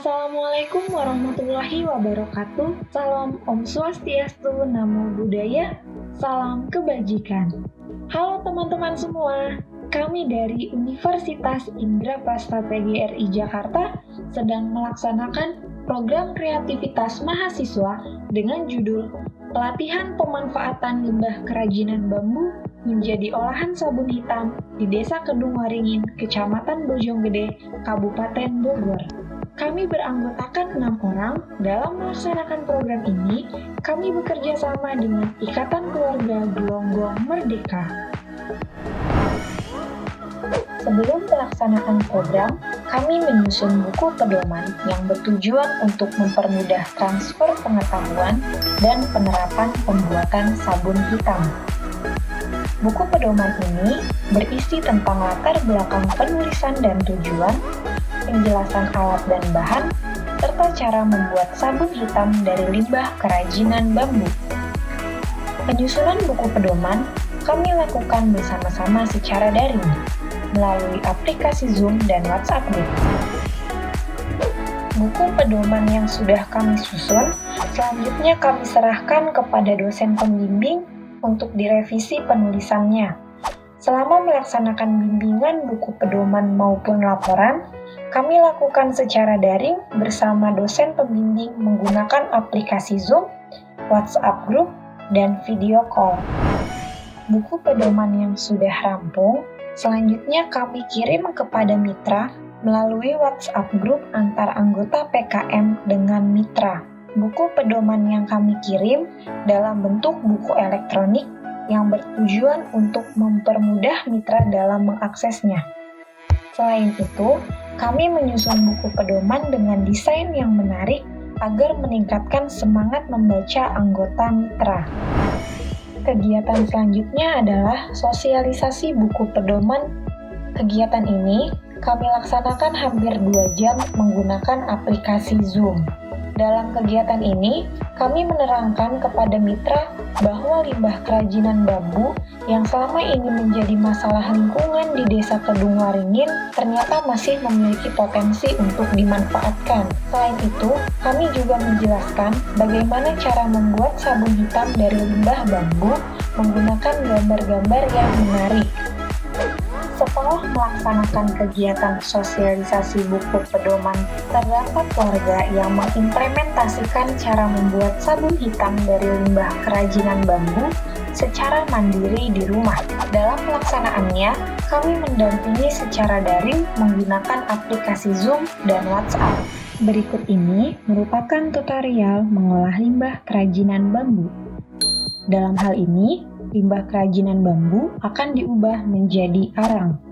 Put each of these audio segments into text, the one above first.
Assalamualaikum warahmatullahi wabarakatuh. Salam Om Swastiastu, Namo Buddhaya, salam kebajikan. Halo teman-teman semua, kami dari Universitas Indraprastha PGRI Jakarta sedang melaksanakan program kreativitas mahasiswa dengan judul Pelatihan Pemanfaatan Limbah Kerajinan Bambu menjadi olahan sabun hitam di Desa Kedung Waringin, Kecamatan Bojonggede, Kabupaten Bogor. Kami beranggotakan 6 orang. Dalam melaksanakan program ini, kami bekerja sama dengan Ikatan Keluarga Gelonggong Merdeka. Sebelum melaksanakan program, kami menyusun buku pedoman yang bertujuan untuk mempermudah transfer pengetahuan dan penerapan pembuatan sabun hitam. Buku pedoman ini berisi tentang latar belakang penulisan dan tujuan, penjelasan alat dan bahan, serta cara membuat sabun hitam dari limbah kerajinan bambu. Penyusunan buku pedoman kami lakukan bersama-sama secara daring, melalui aplikasi Zoom dan WhatsApp Group. Buku pedoman yang sudah kami susun, selanjutnya kami serahkan kepada dosen pembimbing untuk direvisi penulisannya. Selama melaksanakan bimbingan buku pedoman maupun laporan, kami lakukan secara daring bersama dosen pembimbing menggunakan aplikasi Zoom, WhatsApp Group, dan video call. Buku pedoman yang sudah rampung, selanjutnya kami kirim kepada mitra melalui WhatsApp Group antar anggota PKM dengan mitra. Buku pedoman yang kami kirim dalam bentuk buku elektronik yang bertujuan untuk mempermudah mitra dalam mengaksesnya. Selain itu, kami menyusun buku pedoman dengan desain yang menarik agar meningkatkan semangat membaca anggota mitra. Kegiatan selanjutnya adalah sosialisasi buku pedoman. Kegiatan ini kami laksanakan hampir 2 jam menggunakan aplikasi Zoom. Dalam kegiatan ini, kami menerangkan kepada mitra bahwa limbah kerajinan bambu yang selama ini menjadi masalah lingkungan di Desa Kedung Waringin ternyata masih memiliki potensi untuk dimanfaatkan. Selain itu, kami juga menjelaskan bagaimana cara membuat sabun hitam dari limbah bambu menggunakan gambar-gambar yang menarik. Setelah melaksanakan kegiatan sosialisasi buku pedoman, terdapat warga yang mengimplementasikan cara membuat sabun hitam dari limbah kerajinan bambu secara mandiri di rumah. Dalam pelaksanaannya, kami mendampingi secara daring menggunakan aplikasi Zoom dan WhatsApp. Berikut ini merupakan tutorial mengolah limbah kerajinan bambu. Dalam hal ini, limbah kerajinan bambu akan diubah menjadi arang.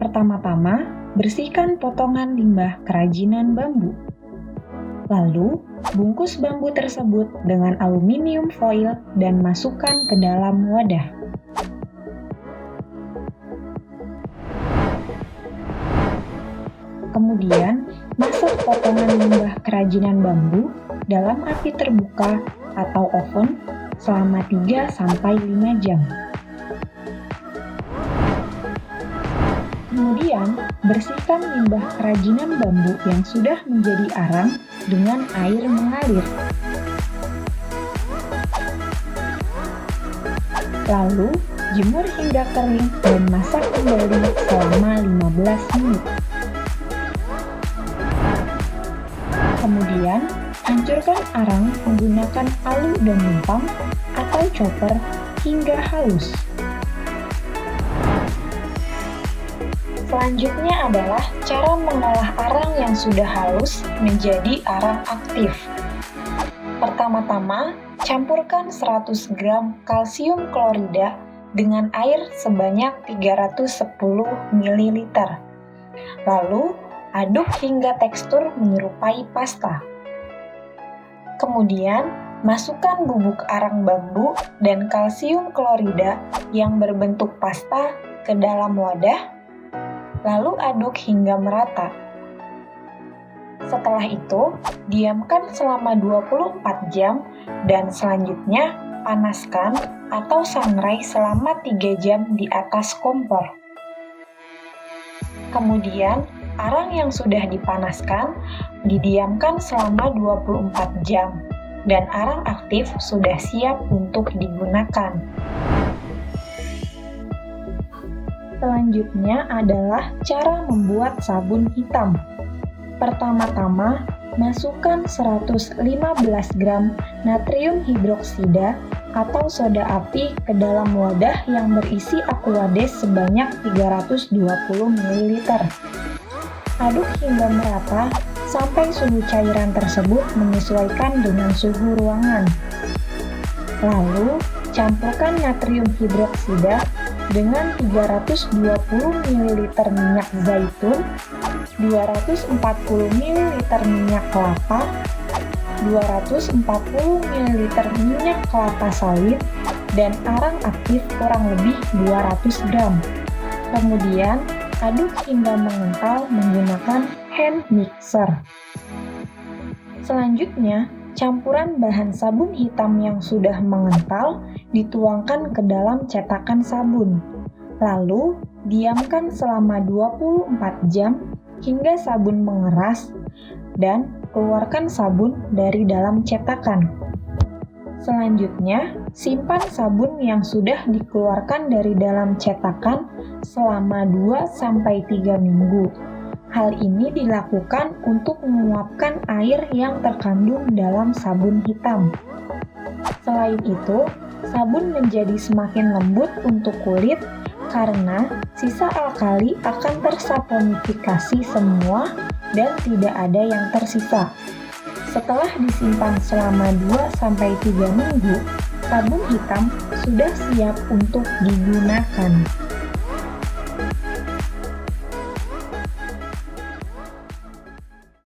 Pertama-tama, bersihkan potongan limbah kerajinan bambu. Lalu, bungkus bambu tersebut dengan aluminium foil dan masukkan ke dalam wadah. Kemudian, masak potongan limbah kerajinan bambu dalam api terbuka atau oven selama 3-5 jam. Kemudian, bersihkan limbah kerajinan bambu yang sudah menjadi arang dengan air mengalir. Lalu, jemur hingga kering dan masak kembali selama 15 menit. Kemudian, hancurkan arang menggunakan alu dan lempang atau chopper hingga halus. Selanjutnya adalah cara mengolah arang yang sudah halus menjadi arang aktif. Pertama-tama, campurkan 100 gram kalsium klorida dengan air sebanyak 310 ml. Lalu, aduk hingga tekstur menyerupai pasta. Kemudian, masukkan bubuk arang bambu dan kalsium klorida yang berbentuk pasta ke dalam wadah, lalu aduk hingga merata. Setelah itu, diamkan selama 24 jam dan selanjutnya panaskan atau sangrai selama 3 jam di atas kompor. Kemudian, Arang yang sudah dipanaskan didiamkan selama 24 jam dan arang aktif sudah siap untuk digunakan. Selanjutnya adalah cara membuat sabun hitam. Pertama-tama, masukkan 115 gram natrium hidroksida atau soda api ke dalam wadah yang berisi Aquades sebanyak 320 ml. Aduk hingga merata sampai suhu cairan tersebut menyesuaikan dengan suhu ruangan. Lalu, campurkan natrium hidroksida dengan 320 ml minyak zaitun, 240 ml minyak kelapa, 240 ml minyak kelapa sawit, dan arang aktif kurang lebih 200 gram. Kemudian, aduk hingga mengental menggunakan hand mixer. Selanjutnya, campuran bahan sabun hitam yang sudah mengental dituangkan ke dalam cetakan sabun. Lalu, diamkan selama 24 jam hingga sabun mengeras dan keluarkan sabun dari dalam cetakan. Selanjutnya, simpan sabun yang sudah dikeluarkan dari dalam cetakan selama 2-3 minggu. Hal ini dilakukan untuk menguapkan air yang terkandung dalam sabun hitam. Selain itu, sabun menjadi semakin lembut untuk kulit karena sisa alkali akan tersaponifikasi semua dan tidak ada yang tersisa. Setelah disimpan selama 2-3 minggu, sabun hitam sudah siap untuk digunakan.